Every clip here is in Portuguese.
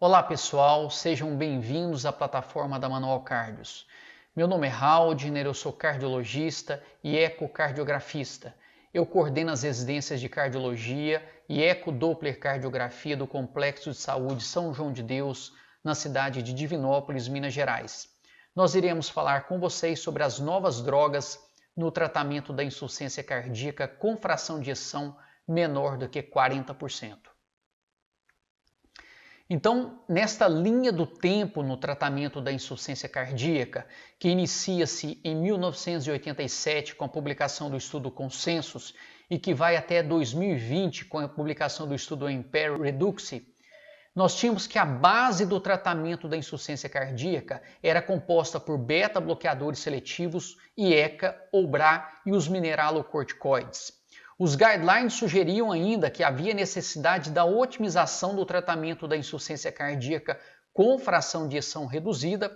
Olá pessoal, sejam bem-vindos à plataforma da Manual Cardios. Meu nome é Haldner, eu sou cardiologista e ecocardiografista. Eu coordeno as residências de cardiologia e ecodoppler cardiografia do Complexo de Saúde São João de Deus, na cidade de Divinópolis, Minas Gerais. Nós iremos falar com vocês sobre as novas drogas no tratamento da insuficiência cardíaca com fração de ejeção menor do que 40%. Então, nesta linha do tempo no tratamento da insuficiência cardíaca, que inicia-se em 1987 com a publicação do estudo Consensus e que vai até 2020 com a publicação do estudo Impero Reduxi, nós tínhamos que a base do tratamento da insuficiência cardíaca era composta por beta-bloqueadores seletivos, IECA ou BRA e os mineralocorticoides. Os guidelines sugeriam ainda que havia necessidade da otimização do tratamento da insuficiência cardíaca com fração de ejeção reduzida,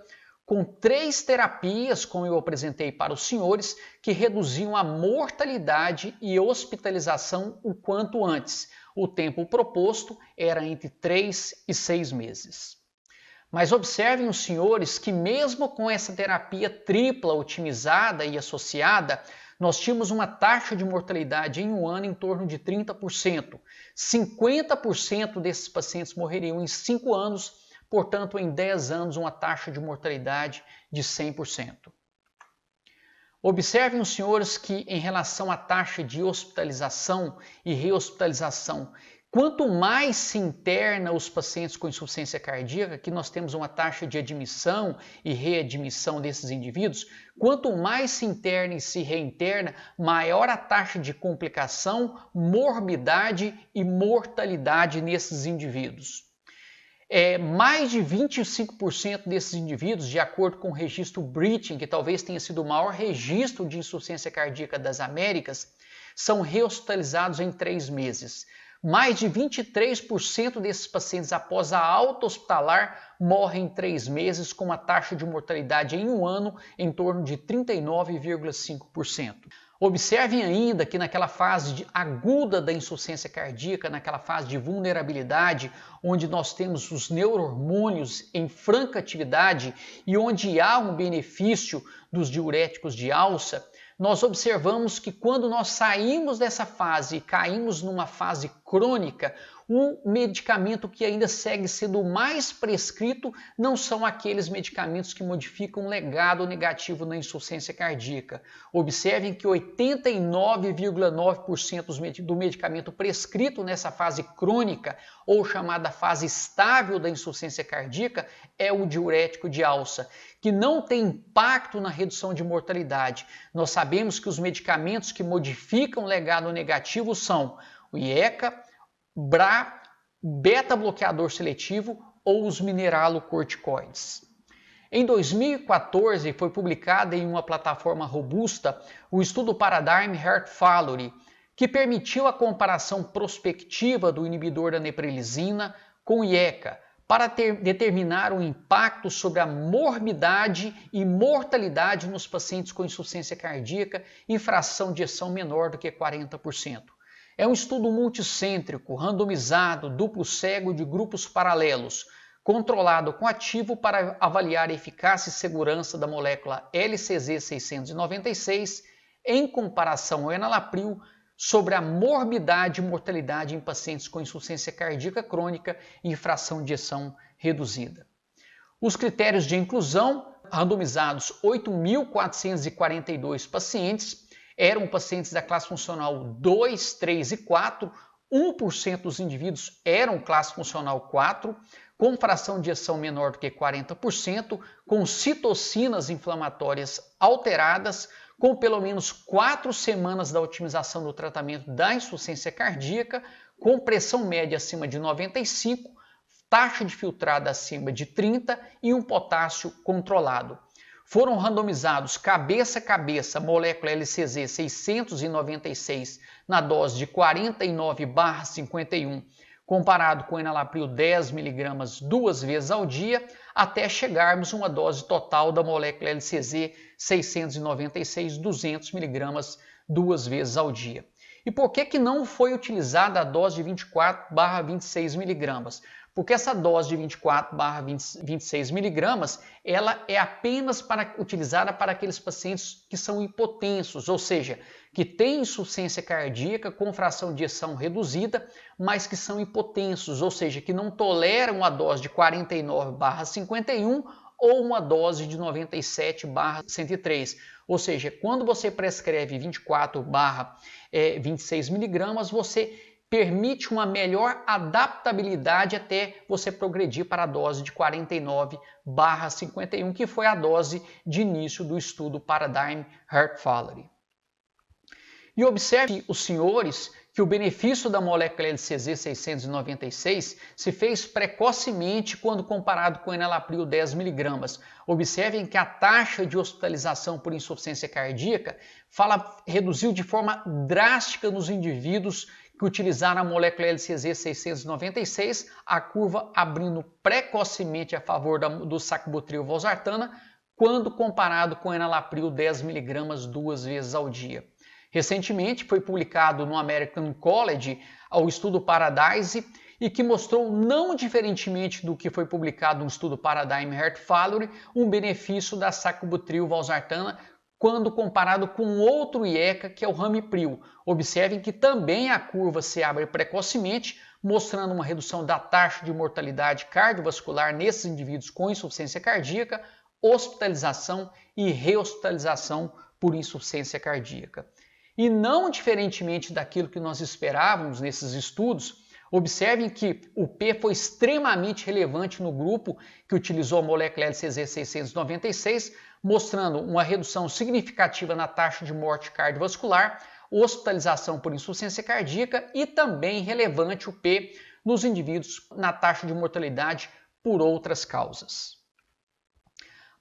com 3 terapias, como eu apresentei para os senhores, que reduziam a mortalidade e hospitalização o quanto antes. O tempo proposto era entre 3 e 6 meses. Mas observem os senhores que mesmo com essa terapia tripla otimizada e associada, nós tínhamos uma taxa de mortalidade em um ano em torno de 30%. 50% desses pacientes morreriam em 5 anos, portanto, em 10 anos, uma taxa de mortalidade de 100%. Observem os senhores que, em relação à taxa de hospitalização e rehospitalização, quanto mais se interna os pacientes com insuficiência cardíaca, que nós temos uma taxa de admissão e readmissão desses indivíduos, quanto mais se interna e se reinterna, maior a taxa de complicação, morbidade e mortalidade nesses indivíduos. Mais de 25% desses indivíduos, de acordo com o registro Britain, que talvez tenha sido o maior registro de insuficiência cardíaca das Américas, são rehospitalizados em 3 meses. Mais de 23% desses pacientes após a alta hospitalar morrem em 3 meses, com uma taxa de mortalidade em um ano em torno de 39,5%. Observem ainda que naquela fase aguda da insuficiência cardíaca, naquela fase de vulnerabilidade, onde nós temos os neurohormônios em franca atividade e onde há um benefício dos diuréticos de alça, nós observamos que quando nós saímos dessa fase e caímos numa fase crônica, o medicamento que ainda segue sendo o mais prescrito não são aqueles medicamentos que modificam o legado negativo na insuficiência cardíaca. Observem que 89,9% do medicamento prescrito nessa fase crônica, ou chamada fase estável da insuficiência cardíaca, é o diurético de alça, que não tem impacto na redução de mortalidade. Nós sabemos que os medicamentos que modificam o legado negativo são o IECA, BRA, beta-bloqueador seletivo ou os mineralocorticoides. Em 2014, foi publicado em uma plataforma robusta o estudo Paradigm Heart Failure, que permitiu a comparação prospectiva do inibidor da neprilisina com o IECA, para determinar o impacto sobre a morbidade e mortalidade nos pacientes com insuficiência cardíaca e fração de ejeção menor do que 40%. É um estudo multicêntrico, randomizado, duplo cego de grupos paralelos, controlado com ativo para avaliar a eficácia e segurança da molécula LCZ696 em comparação ao enalapril sobre a morbidade e mortalidade em pacientes com insuficiência cardíaca crônica e fração de ejeção reduzida. Os critérios de inclusão, randomizados 8.442 pacientes, eram pacientes da classe funcional 2, 3 e 4, 1% dos indivíduos eram classe funcional 4, com fração de ejeção menor do que 40%, com citocinas inflamatórias alteradas, com pelo menos 4 semanas da otimização do tratamento da insuficiência cardíaca, com pressão média acima de 95, taxa de filtrada acima de 30 e um potássio controlado. Foram randomizados cabeça a cabeça molécula LCZ 696 na dose de 49/51, comparado com enalapril 10 mg 2 vezes ao dia, até chegarmos a uma dose total da molécula LCZ 696 200 mg 2 vezes ao dia. E por que não foi utilizada a dose de 24/26 mg? Porque essa dose de 24/26 miligramas, ela é apenas utilizada para aqueles pacientes que são hipotensos, ou seja, que têm insuficiência cardíaca com fração de ejeção reduzida, mas que são hipotensos, ou seja, que não toleram a dose de 49/51 ou uma dose de 97/103. Ou seja, quando você prescreve 24/26 miligramas, você permite uma melhor adaptabilidade até você progredir para a dose de 49/51, que foi a dose de início do estudo Paradigm Heart Failure. E observe, os senhores, que o benefício da molécula LCZ 696 se fez precocemente quando comparado com o enalapril 10 mg. Observem que a taxa de hospitalização por insuficiência cardíaca reduziu de forma drástica nos indivíduos que utilizaram a molécula LCZ 696, a curva abrindo precocemente a favor do sacubitril/valsartana, quando comparado com o enalapril 10 mg 2 vezes ao dia. Recentemente foi publicado no American College o estudo Paradise e que mostrou, não diferentemente do que foi publicado no estudo Paradigm Heart Failure, um benefício da sacubitril/valsartana quando comparado com outro IECA, que é o ramipril. Observem que também a curva se abre precocemente, mostrando uma redução da taxa de mortalidade cardiovascular nesses indivíduos com insuficiência cardíaca, hospitalização e rehospitalização por insuficiência cardíaca. E não diferentemente daquilo que nós esperávamos nesses estudos, observem que o P foi extremamente relevante no grupo que utilizou a molécula LCZ 696, mostrando uma redução significativa na taxa de morte cardiovascular, hospitalização por insuficiência cardíaca e também relevante o P nos indivíduos na taxa de mortalidade por outras causas.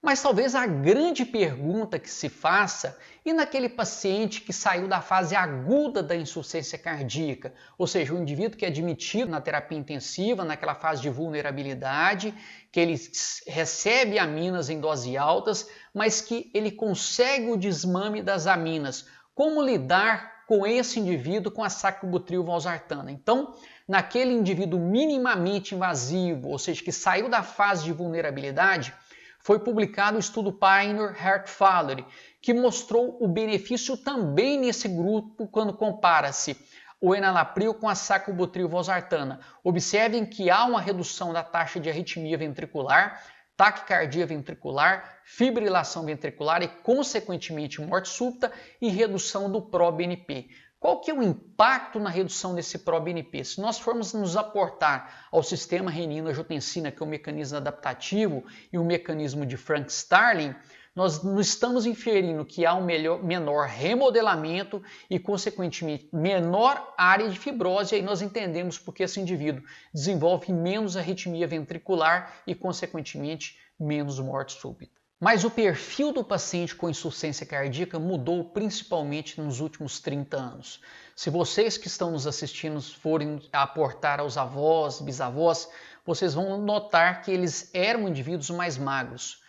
Mas talvez a grande pergunta que se faça, e naquele paciente que saiu da fase aguda da insuficiência cardíaca, ou seja, o indivíduo que é admitido na terapia intensiva, naquela fase de vulnerabilidade, que ele recebe aminas em doses altas, mas que ele consegue o desmame das aminas. Como lidar com esse indivíduo com a sacubitril/valsartana? Então, naquele indivíduo minimamente invasivo, ou seja, que saiu da fase de vulnerabilidade, foi publicado o estudo Pioneer Heart Failure, que mostrou o benefício também nesse grupo quando compara-se o enalapril com a sacubitril/valsartana. Observem que há uma redução da taxa de arritmia ventricular, taquicardia ventricular, fibrilação ventricular e, consequentemente, morte súbita e redução do ProBNP. Qual que é o impacto na redução desse ProBNP? Se nós formos nos aportar ao sistema renina-angiotensina, que é o mecanismo adaptativo e o mecanismo de Frank-Starling, nós não estamos inferindo que há um menor remodelamento e, consequentemente, menor área de fibrose, e aí nós entendemos porque esse indivíduo desenvolve menos arritmia ventricular e, consequentemente, menos morte súbita. Mas o perfil do paciente com insuficiência cardíaca mudou principalmente nos últimos 30 anos. Se vocês que estão nos assistindo forem aportar aos avós, bisavós, vocês vão notar que eles eram indivíduos mais magros.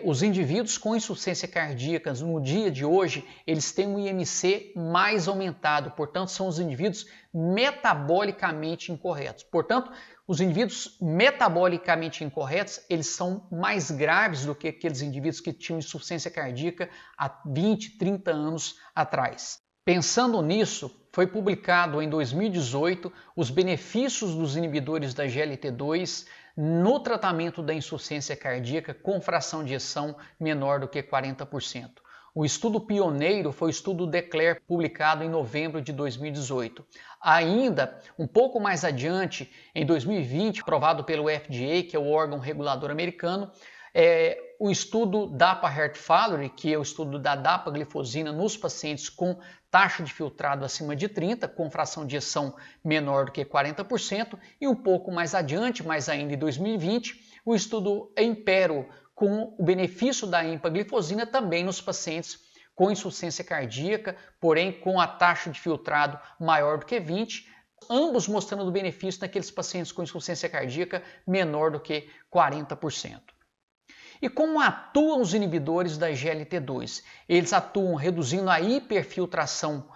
Os indivíduos com insuficiência cardíaca no dia de hoje, eles têm um IMC mais aumentado, portanto são os indivíduos metabolicamente incorretos. Portanto, os indivíduos metabolicamente incorretos, eles são mais graves do que aqueles indivíduos que tinham insuficiência cardíaca há 20, 30 anos atrás. Pensando nisso, foi publicado em 2018 os benefícios dos inibidores da GLT2 no tratamento da insuficiência cardíaca com fração de ejeção menor do que 40%. O estudo pioneiro foi o estudo DECLARE, publicado em novembro de 2018. Ainda, um pouco mais adiante, em 2020, aprovado pelo FDA, que é o órgão regulador americano, o estudo DAPA Heart Failure, que é o estudo da dapaglifosina nos pacientes com taxa de filtrado acima de 30, com fração de ejeção menor do que 40%, e um pouco mais adiante, mais ainda em 2020, o estudo EMPERO, com o benefício da empaglifosina também nos pacientes com insuficiência cardíaca, porém com a taxa de filtrado maior do que 20, ambos mostrando o benefício naqueles pacientes com insuficiência cardíaca menor do que 40%. E como atuam os inibidores da GLT2? Eles atuam reduzindo a hiperfiltração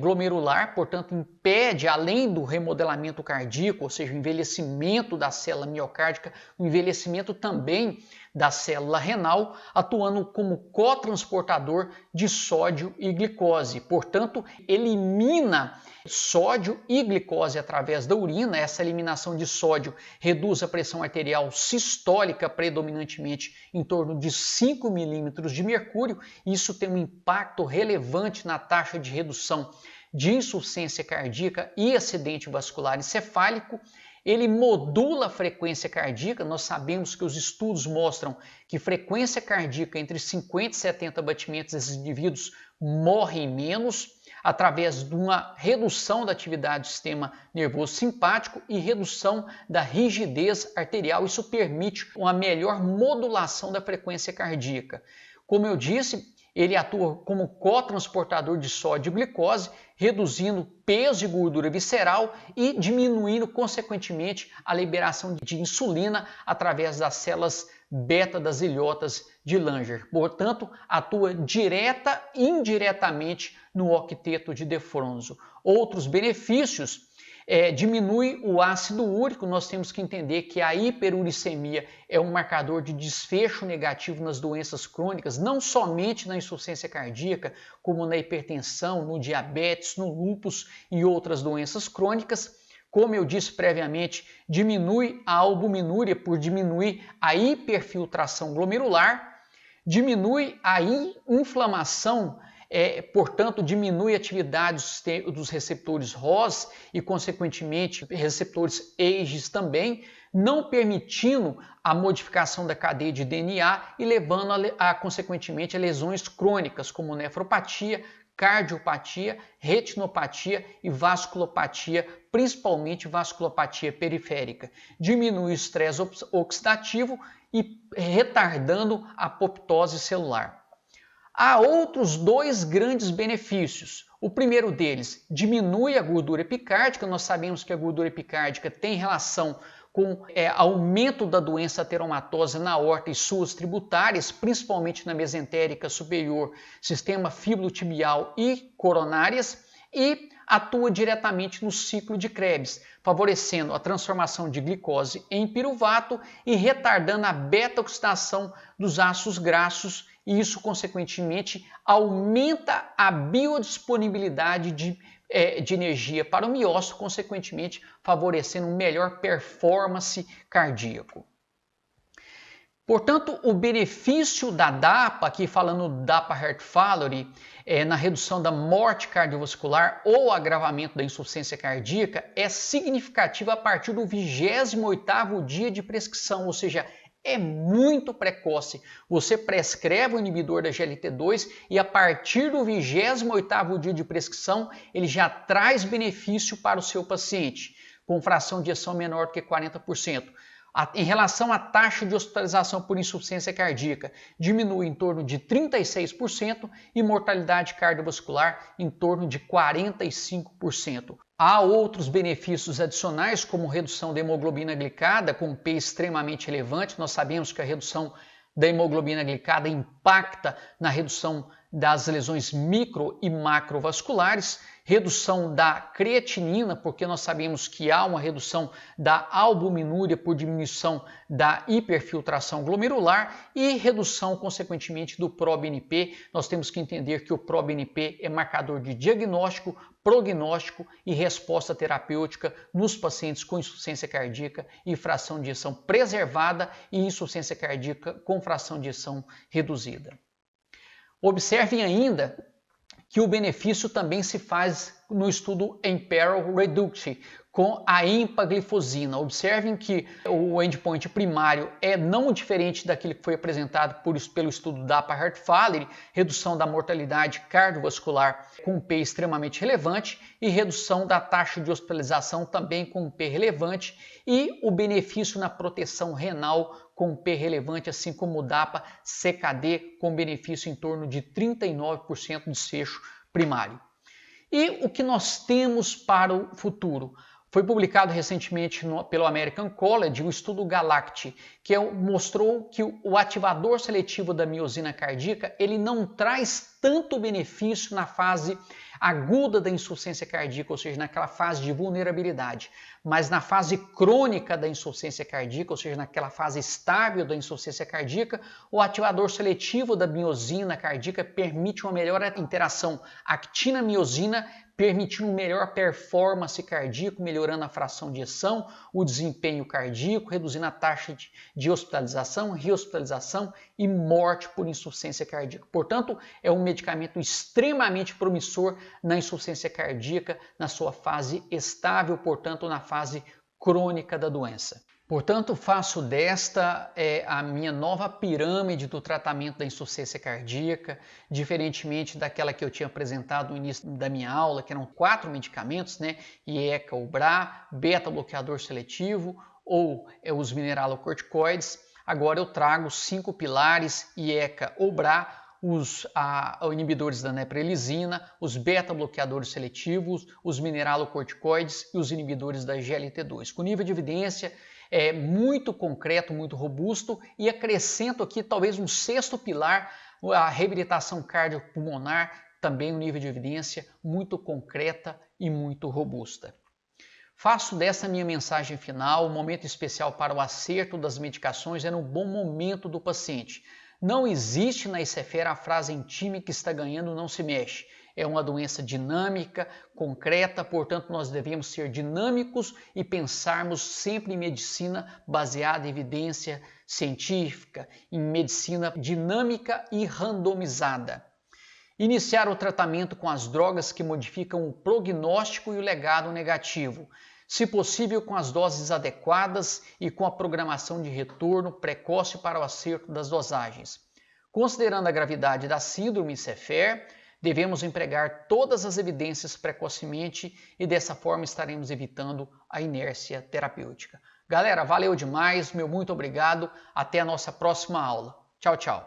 glomerular, portanto impede, além do remodelamento cardíaco, ou seja, o envelhecimento da célula miocárdica, o envelhecimento também da célula renal, atuando como cotransportador de sódio e glicose. Portanto, elimina sódio e glicose através da urina. Essa eliminação de sódio reduz a pressão arterial sistólica predominantemente em torno de 5 milímetros de mercúrio. Isso tem um impacto relevante na taxa de redução de insuficiência cardíaca e acidente vascular encefálico. Ele modula a frequência cardíaca. Nós sabemos que os estudos mostram que frequência cardíaca entre 50 e 70 batimentos, esses indivíduos morrem menos, através de uma redução da atividade do sistema nervoso simpático e redução da rigidez arterial. Isso permite uma melhor modulação da frequência cardíaca. Como eu disse, ele atua como cotransportador de sódio e glicose, reduzindo peso e gordura visceral e diminuindo, consequentemente, a liberação de insulina através das células beta das ilhotas de Langer. Portanto, atua direta e indiretamente no octeto de de Fronzo. Outros benefícios: diminui o ácido úrico. Nós temos que entender que a hiperuricemia é um marcador de desfecho negativo nas doenças crônicas, não somente na insuficiência cardíaca, como na hipertensão, no diabetes, no lúpus e outras doenças crônicas. Como eu disse previamente, diminui a albuminúria por diminuir a hiperfiltração glomerular, diminui a inflamação, portanto, diminui a atividade dos receptores ROS e, consequentemente, receptores AGEs também, não permitindo a modificação da cadeia de DNA e levando, consequentemente, a lesões crônicas, como nefropatia, cardiopatia, retinopatia e vasculopatia, principalmente vasculopatia periférica. Diminui o estresse oxidativo e retardando a apoptose celular. Há outros dois grandes benefícios. O primeiro deles, diminui a gordura epicárdica. Nós sabemos que a gordura epicárdica tem relação com aumento da doença ateromatosa na aorta e suas tributárias, principalmente na mesentérica superior, sistema fibrotibial e coronárias, e atua diretamente no ciclo de Krebs, favorecendo a transformação de glicose em piruvato e retardando a beta-oxidação dos ácidos graxos, e isso, consequentemente, aumenta a biodisponibilidade de energia para o miócito, consequentemente favorecendo melhor performance cardíaco. Portanto, o benefício da DAPA, aqui falando DAPA Heart Failure, na redução da morte cardiovascular ou agravamento da insuficiência cardíaca, é significativo a partir do 28º dia de prescrição, ou seja, é muito precoce. Você prescreve o inibidor da GLT2 e a partir do 28º dia de prescrição, ele já traz benefício para o seu paciente, com fração de ejeção menor do que 40%. Em relação à taxa de hospitalização por insuficiência cardíaca, diminui em torno de 36% e mortalidade cardiovascular em torno de 45%. Há outros benefícios adicionais, como redução da hemoglobina glicada, com um P extremamente relevante. Nós sabemos que a redução da hemoglobina glicada impacta na redução das lesões micro e macrovasculares, redução da creatinina, porque nós sabemos que há uma redução da albuminúria por diminuição da hiperfiltração glomerular e redução, consequentemente, do ProBNP. Nós temos que entender que o ProBNP é marcador de diagnóstico, prognóstico e resposta terapêutica nos pacientes com insuficiência cardíaca e fração de ejeção preservada e insuficiência cardíaca com fração de ejeção reduzida. Observem ainda que o benefício também se faz no estudo Emperor Reduct com a empaglifosina. Observem que o endpoint primário é não diferente daquele que foi apresentado pelo estudo DAPA Heart Failure, redução da mortalidade cardiovascular com um P extremamente relevante e redução da taxa de hospitalização também com um P relevante e o benefício na proteção renal com P relevante, assim como o DAPA-CKD, com benefício em torno de 39% de desfecho primário. E o que nós temos para o futuro? Foi publicado recentemente pelo American College o estudo GALACT, que mostrou que o ativador seletivo da miosina cardíaca ele não traz tanto benefício na fase aguda da insuficiência cardíaca, ou seja, naquela fase de vulnerabilidade, mas na fase crônica da insuficiência cardíaca, ou seja, naquela fase estável da insuficiência cardíaca, o ativador seletivo da miosina cardíaca permite uma melhor interação actina-miosina, permitindo melhor performance cardíaca, melhorando a fração de ejeção, o desempenho cardíaco, reduzindo a taxa de hospitalização, rehospitalização e morte por insuficiência cardíaca. Portanto, é um medicamento extremamente promissor na insuficiência cardíaca, na sua fase estável, portanto, na fase crônica da doença. Portanto, faço desta a minha nova pirâmide do tratamento da insuficiência cardíaca, diferentemente daquela que eu tinha apresentado no início da minha aula, que eram 4 medicamentos, né? IECA, UBRA, beta-bloqueador seletivo ou os mineralocorticoides. Agora eu trago 5 pilares, IECA, UBRA, os inibidores da neprilisina, os beta-bloqueadores seletivos, os mineralocorticoides e os inibidores da GLT2, com nível de evidência muito concreto, muito robusto, e acrescento aqui talvez um 6º pilar, a reabilitação cardiopulmonar, também um nível de evidência muito concreta e muito robusta. Faço dessa minha mensagem final um momento especial para o acerto das medicações, no bom momento do paciente. Não existe na ICEFER a frase em time que está ganhando não se mexe. É uma doença dinâmica, concreta, portanto nós devemos ser dinâmicos e pensarmos sempre em medicina baseada em evidência científica, em medicina dinâmica e randomizada. Iniciar o tratamento com as drogas que modificam o prognóstico e o legado negativo, se possível com as doses adequadas e com a programação de retorno precoce para o acerto das dosagens. Considerando a gravidade da síndrome ICEFER, devemos empregar todas as evidências precocemente e dessa forma estaremos evitando a inércia terapêutica. Galera, valeu demais, meu muito obrigado, até a nossa próxima aula. Tchau, tchau.